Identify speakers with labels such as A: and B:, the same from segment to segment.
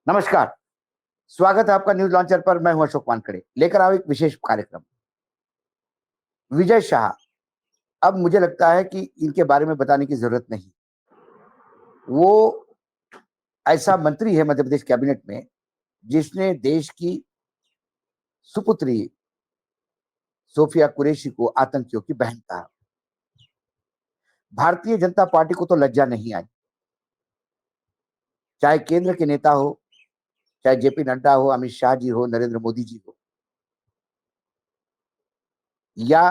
A: नमस्कार। स्वागत है आपका न्यूज लॉन्चर पर। मैं हूं अशोक वानखेड़े, लेकर आओ एक विशेष कार्यक्रम। विजय शाह। अब मुझे लगता है कि इनके बारे में बताने की जरूरत नहीं। वो ऐसा मंत्री है मध्य प्रदेश कैबिनेट में जिसने देश की सुपुत्री सोफिया कुरैशी को आतंकियों की बहन कहा। भारतीय जनता पार्टी को तो लज्जा नहीं आई, चाहे केंद्र के नेता हो, चाहे जेपी नड्डा हो, अमित शाह जी हो, नरेंद्र मोदी जी हो, या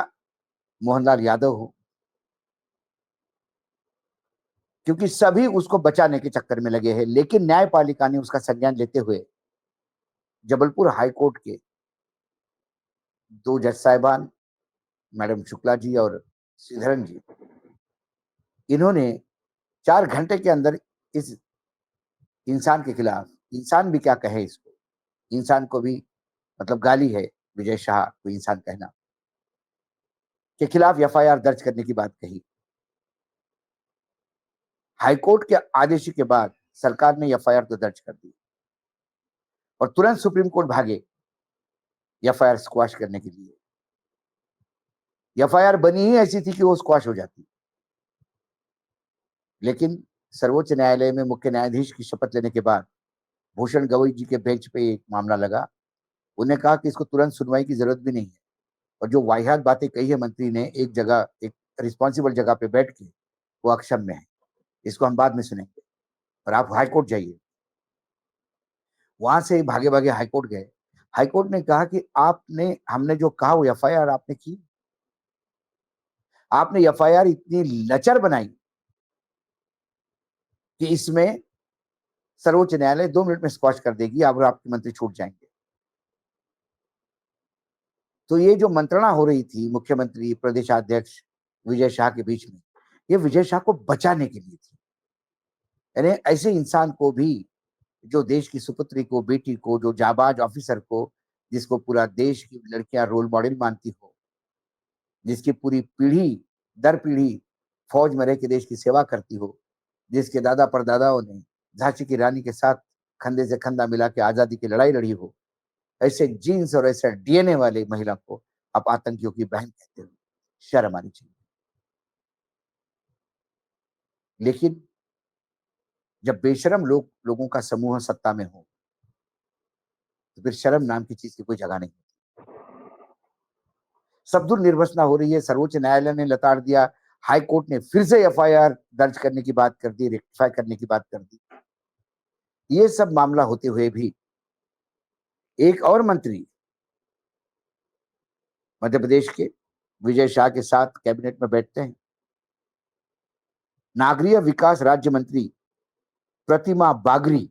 A: मोहनलाल यादव हो, क्योंकि सभी उसको बचाने के चक्कर में लगे हैं। लेकिन न्यायपालिका ने उसका संज्ञान लेते हुए जबलपुर हाईकोर्ट के दो जज साहिबान, मैडम शुक्ला जी और श्रीधरन जी, इन्होंने 4 घंटे के अंदर इस इंसान के खिलाफ, इंसान भी क्या कहे इसको, इंसान को भी मतलब गाली है विजय शाह को इंसान कहना, के खिलाफ एफआईआर दर्ज करने की बात कही। हाईकोर्ट के आदेश के बाद सरकार ने एफआईआर तो दर्ज कर दी और तुरंत सुप्रीम कोर्ट भागे एफआईआर स्क्वाश करने के लिए। एफआईआर बनी ही ऐसी थी कि वो स्क्वाश हो जाती, लेकिन सर्वोच्च न्यायालय में मुख्य न्यायाधीश की शपथ लेने के बाद भूषण गवई जी के बेंच पे एक मामला लगा। उन्हें कहा कि इसको तुरंत सुनवाई की जरूरत भी नहीं है, और जो वाहियात बातें कही है मंत्री ने एक जगह, एक रिस्पॉन्सिबल जगह पे बैठ के, वो अक्षम्य है। इसको हम बाद में सुनेंगे और आप हाईकोर्ट जाइए। वहां से भागे भागे हाईकोर्ट गए। हाईकोर्ट ने कहा कि आपने, हमने जो कहा वो एफआईआर आपने की, आपने एफआईआर इतनी लचर बनाई कि इसमें सर्वोच्च न्यायालय 2 मिनट में स्क्वाश कर देगी और आपके मंत्री छूट जाएंगे। तो ये जो मंत्रणा हो रही थी मुख्यमंत्री प्रदेशाध्यक्ष विजय शाह के बीच में, ये विजय शाह को बचाने के लिए थी। यानी ऐसे इंसान को भी, जो देश की सुपुत्री को, बेटी को, जो जाबाज ऑफिसर को, जिसको पूरा देश की लड़कियां रोल मॉडल मानती हो, जिसकी पूरी पीढ़ी दर पीढ़ी फौज में रह के देश की सेवा करती हो, जिसके दादा परदादाओं ने झांसी की रानी के साथ कंधे से कंधा मिला के आजादी की लड़ाई लड़ी हो, ऐसे जीन्स और ऐसे डीएनए वाले महिला को आप आतंकियों की बहन कहते हो। शर्म आनी चाहिए। लेकिन जब बेशरम लोगों का समूह सत्ता में हो, तो फिर शर्म नाम की चीज की कोई जगह नहीं। सबदुर निर्वसना हो रही है। सर्वोच्च न्यायालय ने लताड़ दिया, हाई कोर्ट ने फिर से एफआईआर दर्ज करने की बात कर दी, रेक्टिफाई करने की बात कर दी। ये सब मामला होते हुए भी एक और मंत्री मध्य प्रदेश के विजय शाह के साथ कैबिनेट में बैठते हैं, नागरिक विकास राज्य मंत्री प्रतिमा बागरी,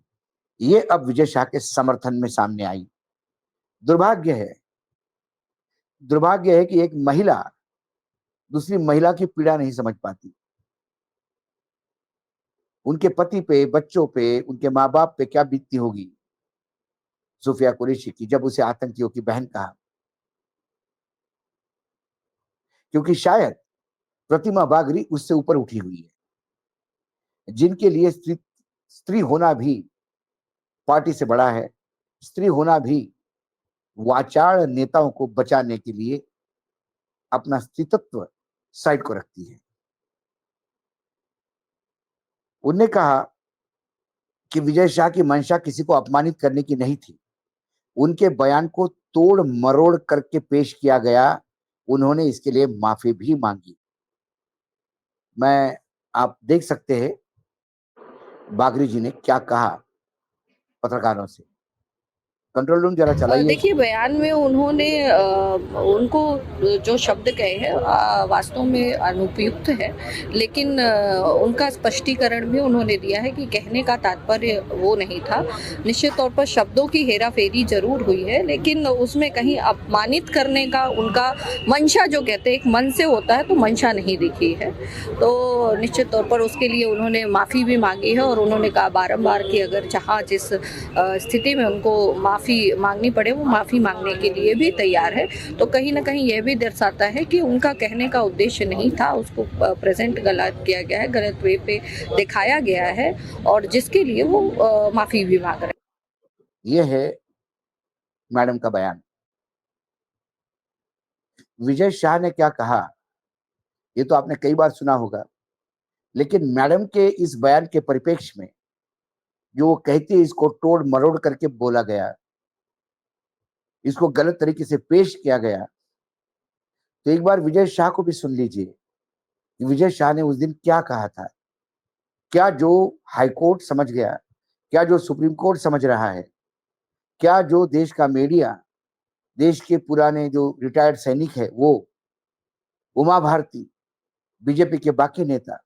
A: ये अब विजय शाह के समर्थन में सामने आई। दुर्भाग्य है, दुर्भाग्य है कि एक महिला दूसरी महिला की पीड़ा नहीं समझ पाती। उनके पति पे, बच्चों पे, उनके माँ बाप पे क्या बीतती होगी सोफिया कुरैशी की, जब उसे आतंकियों की बहन कहा। क्योंकि शायद प्रतिमा बागरी उससे ऊपर उठी हुई है, जिनके लिए स्त्री स्त्री होना भी पार्टी से बड़ा है। स्त्री होना भी वाचाड़ नेताओं को बचाने के लिए अपना स्त्रीत्व साइड को रखती है। उनने कहा कि विजय शाह की मंशा किसी को अपमानित करने की नहीं थी। उनके बयान को तोड़ मरोड़ करके पेश किया गया, उन्होंने इसके लिए माफी भी मांगी। मैं, आप देख सकते हैं बागरी जी ने क्या कहा पत्रकारों से। कंट्रोल रूम जरा चलाइए
B: देखिए,
A: इसको।
B: बयान में उन्होंने उनको जो शब्द कहे हैं वास्तव में अनुपयुक्त है, लेकिन उनका स्पष्टीकरण भी उन्होंने दिया है कि कहने का तात्पर्य वो नहीं था। निश्चित तौर पर शब्दों की हेराफेरी जरूर हुई है, लेकिन उसमें कहीं अपमानित करने का उनका मंशा, जो कहते हैं एक मन से होता है, तो मंशा नहीं दिखी है। तो निश्चित तौर पर उसके लिए उन्होंने माफ़ी भी मांगी है और उन्होंने कहा बारंबार कि अगर जहाँ जिस स्थिति में उनको माफ़ी मांगनी पड़े, वो माफ़ी मांगने के लिए भी तैयार है। तो कहीं ना कहीं यह भी दर्शाता है कि उनका कहने का उद्देश्य नहीं था, उसको प्रेजेंट गलत किया गया है, गलत वे पे दिखाया गया है, और जिसके लिए वो माफ़ी भी मांग रहे हैं।
A: ये है मैडम का बयान। विजय शाह ने क्या कहा ये तो आपने कई बार सुना होगा, लेकिन मैडम के इस बयान के परिप्रेक्ष्य में जो वो कहती है इसको तोड़ मरोड़ करके बोला गया, इसको गलत तरीके से पेश किया गया, तो एक बार विजय शाह को भी सुन लीजिए कि विजय शाह ने उस दिन क्या कहा था। क्या जो हाई कोर्ट समझ गया, क्या जो सुप्रीम कोर्ट समझ रहा है, क्या जो देश का मीडिया, देश के पुराने जो रिटायर्ड सैनिक है वो, उमा भारती, बीजेपी के बाकी नेता,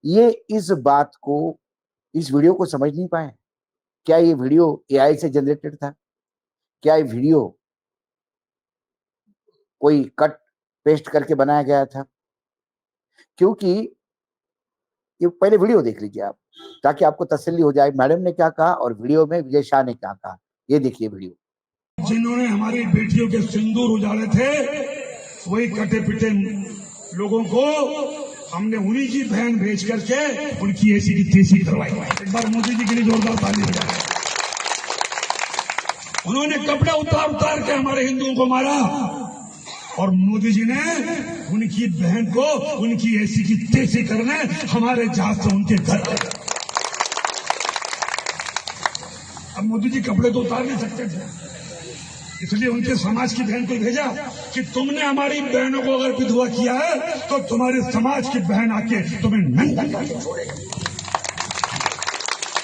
A: ये इस बात को, इस वीडियो को समझ नहीं पाए। क्या ये वीडियो एआई से जनरेटेड था? क्या ये वीडियो कोई कट पेस्ट करके बनाया गया था? क्योंकि ये पहले वीडियो देख लीजिए आप, ताकि आपको तसल्ली हो जाए मैडम ने क्या कहा और वीडियो में विजय शाह ने क्या कहा। ये देखिए वीडियो।
C: जिन्होंने हमारी बेटियों के सिंदूर उजाड़े थे, वही कटे पिटे लोगों को हमने उन्हीं की बहन भेज करके उनकी ऐसी की तेजी करवाई। एक बार मोदी जी के लिए जोरदार ताली बजाएं। उन्होंने कपड़े उतार उतार के हमारे हिंदुओं को मारा और मोदी जी ने उनकी बहन को उनकी ऐसी की तेजी करने हमारे जहाज से उनके घर आए। अब मोदी जी कपड़े तो उतार नहीं सकते थे, इसलिए उनके समाज की बहन को भेजा कि तुमने हमारी बहनों को अगर विधवा किया है तो तुम्हारे समाज की बहन आके तुम्हें नंगा करके छोड़ेगी।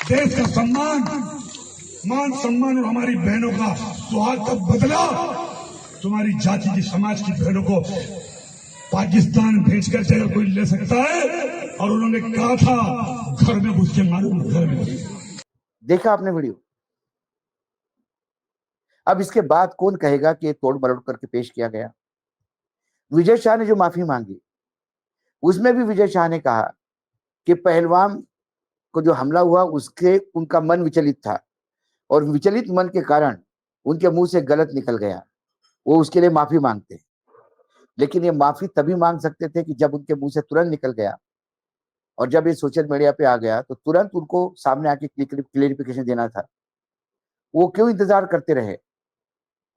C: देश का सम्मान, मान सम्मान और हमारी बहनों का सुहाग का बदला तुम्हारी जाति की, समाज की बहनों को पाकिस्तान भेजकर अगर कोई ले सकता है, और उन्होंने कहा था घर में घुस के मारूंगा, घर में घुस।
A: देखा आपने वीडियो? अब इसके बाद कौन कहेगा कि तोड़ मरोड़ करके पेश किया गया? विजय शाह ने जो माफी मांगी उसमें भी विजय शाह ने कहा कि पहलवान को जो हमला हुआ उसके उनका मन विचलित था और विचलित मन के कारण उनके मुंह से गलत निकल गया, वो उसके लिए माफी मांगते। लेकिन ये माफी तभी मांग सकते थे कि जब उनके मुंह से तुरंत निकल गया और जब ये सोशल मीडिया पे आ गया तो तुरंत उनको सामने आके क्लियरिफिकेशन देना था। वो क्यों इंतजार करते रहे?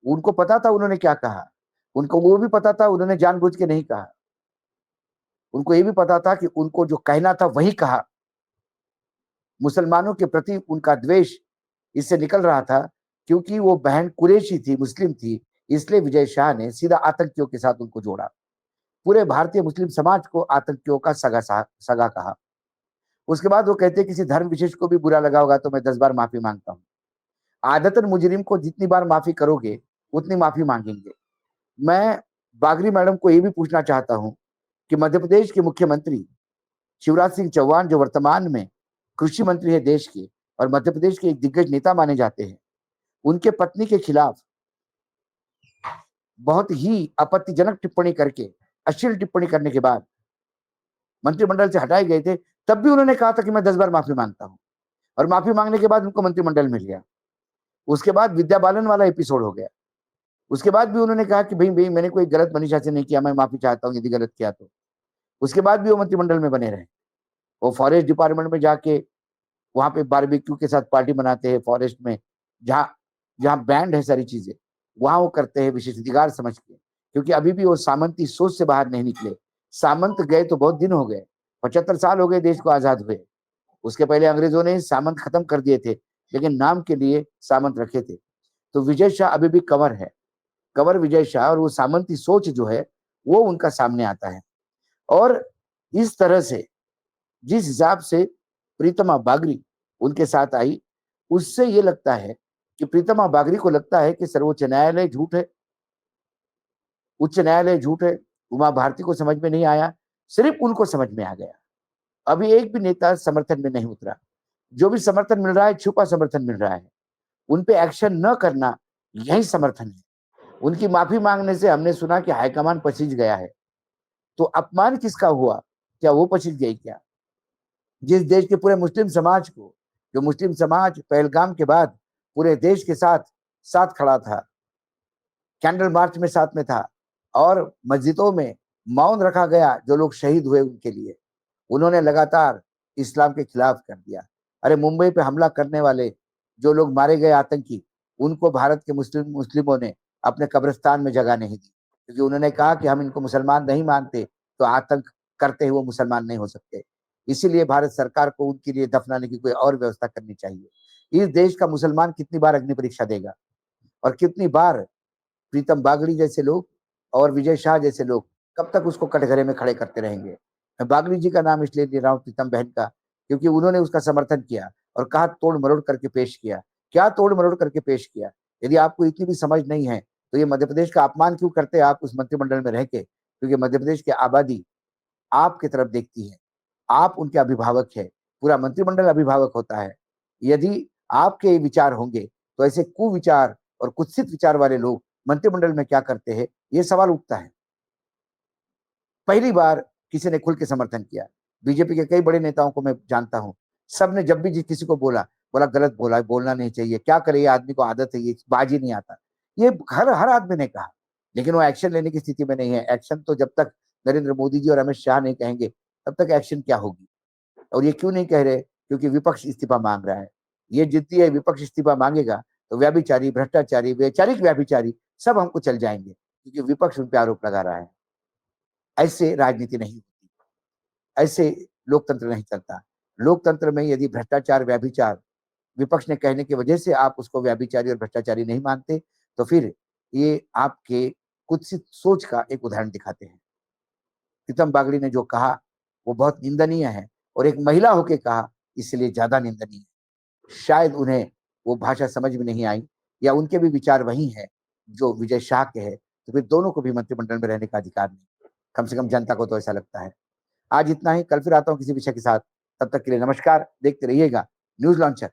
A: उनको पता था उन्होंने क्या कहा, उनको वो भी पता था उन्होंने जानबूझ के नहीं कहा। उनको ये भी पता था कि उनको जो कहना था वही कहा। मुसलमानों के प्रति उनका द्वेष इससे निकल रहा था क्योंकि वो बहन कुरैशी थी, मुस्लिम थी, इसलिए विजय शाह ने सीधा आतंकियों के साथ उनको जोड़ा। पूरे भारतीय मुस्लिम समाज को आतंकियों का सगा कहा। उसके बाद वो कहते किसी धर्म विशेष को भी बुरा लगा होगा तो मैं 10 बार माफी मांगता हूँ। आदतन मुजरिम को जितनी बार माफी करोगे उतनी माफी मांगेंगे। मैं बागरी मैडम को ये भी पूछना चाहता हूँ कि मध्य प्रदेश के मुख्यमंत्री शिवराज सिंह चौहान जो वर्तमान में कृषि मंत्री है देश के और मध्य प्रदेश के एक दिग्गज नेता माने जाते हैं, उनके पत्नी के खिलाफ बहुत ही आपत्तिजनक टिप्पणी करके, अश्लील टिप्पणी करने के बाद मंत्रिमंडल से हटाए गए थे, तब भी उन्होंने कहा था कि मैं 10 बार माफी मांगता हूं और माफी मांगने के बाद उनको मंत्रिमंडल मिल गया। उसके बाद विद्या बालन वाला एपिसोड हो गया। उसके बाद भी उन्होंने कहा कि भाई मैंने कोई गलत मनीषा से नहीं किया, मैं माफी चाहता हूं यदि गलत किया तो। उसके बाद भी वो मंत्रिमंडल में बने रहे। वो फॉरेस्ट डिपार्टमेंट में जाके वहां पे बारबेक्यू के साथ पार्टी मनाते हैं फॉरेस्ट में, जहां जहां बैंड है सारी चीजें, वहां वो करते हैं विशेषाधिकार समझ के, क्योंकि अभी भी वो सामंती सोच से बाहर नहीं निकले। सामंत गए तो बहुत दिन हो गए, 75 साल हो गए देश को आजाद हुए। उसके पहले अंग्रेजों ने सामंत खत्म कर दिए थे, लेकिन नाम के लिए सामंत रखे थे। तो विजय शाह अभी भी कंवर है, कंवर विजय शाह, और वो सामंती सोच जो है वो उनका सामने आता है। और इस तरह से जिस हिसाब से प्रीतमा बागरी उनके साथ आई, उससे ये लगता है कि प्रीतमा बागरी को लगता है कि सर्वोच्च न्यायालय झूठ है, उच्च न्यायालय झूठ है। उमा भारती को समझ में नहीं आया, सिर्फ उनको समझ में आ गया। अभी एक भी नेता समर्थन में नहीं उतरा। जो भी समर्थन मिल रहा है छुपा समर्थन मिल रहा है। उन पे एक्शन न करना यही समर्थन है। उनकी माफी मांगने से हमने सुना कि हाईकमान पसीज गया है, तो अपमान किसका हुआ? क्या वो पसीज गई क्या? जिस देश के पूरे मुस्लिम समाज को, जो मुस्लिम समाज पहलगाम के बाद पूरे देश के साथ साथ खड़ा था, कैंडल मार्च में साथ में था, और मस्जिदों में मौन रखा गया जो लोग शहीद हुए उनके लिए, उन्होंने लगातार इस्लाम के खिलाफ कर दिया। अरे मुंबई पे हमला करने वाले जो लोग मारे गए आतंकी, उनको भारत के मुस्लिमों ने अपने कब्रिस्तान में जगह नहीं दी, क्योंकि उन्होंने कहा कि हम इनको मुसलमान नहीं मानते, तो आतंक करते हुए मुसलमान नहीं हो सकते। इसीलिए भारत सरकार को उनके लिए दफनाने की कोई और व्यवस्था करनी चाहिए। इस देश का मुसलमान कितनी बार अग्नि परीक्षा देगा और कितनी बार प्रीतम बागड़ी जैसे लोग और विजय शाह जैसे लोग कब तक उसको कटघरे में खड़े करते रहेंगे। मैं बागड़ी जी का नाम इसलिए ले रहा हूँ, प्रीतम बहन का, क्योंकि उन्होंने उसका समर्थन किया और कहा तोड़ मरोड़ करके पेश किया। क्या तोड़ मरोड़ करके पेश किया? यदि आपको इतनी भी समझ नहीं है तो ये मध्य प्रदेश का अपमान क्यों करते हैं आप उस मंत्रिमंडल में रह के? क्योंकि मध्य प्रदेश की आबादी आपकी तरफ देखती है, आप उनके अभिभावक है, पूरा मंत्रिमंडल अभिभावक होता है। यदि आपके ये विचार होंगे तो ऐसे कुविचार और कुत्सित विचार वाले लोग मंत्रिमंडल में क्या करते हैं, ये सवाल उठता है। पहली बार किसी ने खुल के समर्थन किया। बीजेपी के कई बड़े नेताओं को मैं जानता हूँ, सबने जब भी किसी को बोला, बोला गलत बोला है, बोलना नहीं चाहिए, क्या करे ये आदमी को आदत है, ये बाज ही नहीं आता। ये हर हर आदमी ने कहा, लेकिन वो एक्शन लेने की स्थिति में नहीं है। एक्शन तो जब तक नरेंद्र मोदी जी और अमित शाह नहीं कहेंगे, तब तक एक्शन क्या होगी? और ये क्यों नहीं कह रहे? क्योंकि विपक्ष इस्तीफा मांग रहा है। ये जिद्दी है, विपक्ष इस्तीफा मांगेगा तो व्यभिचारी, भ्रष्टाचारी, वैचारिक व्यभिचारी सब हमको चल जाएंगे, क्योंकि विपक्ष उन पे आरोप लगा रहा है। ऐसे राजनीति नहीं होती, ऐसे लोकतंत्र नहीं चलता। लोकतंत्र में यदि भ्रष्टाचार, व्यभिचार विपक्ष ने कहने की वजह से आप उसको व्यभिचारी और भ्रष्टाचारी नहीं मानते, तो फिर ये आपके कुत्सित सोच का एक उदाहरण दिखाते हैं। प्रीतम बागड़ी ने जो कहा वो बहुत निंदनीय है और एक महिला होके कहा इसलिए ज्यादा निंदनीय है। शायद उन्हें वो भाषा समझ में नहीं आई या उनके भी विचार वही हैं जो विजय शाह के हैं, तो फिर दोनों को भी मंत्रिमंडल में रहने का अधिकार नहीं। कम से कम जनता को तो ऐसा लगता है। आज इतना ही, कल फिर आता हूँ किसी विषय के साथ। तब तक के लिए नमस्कार, देखते रहिएगा न्यूज लॉन्चर।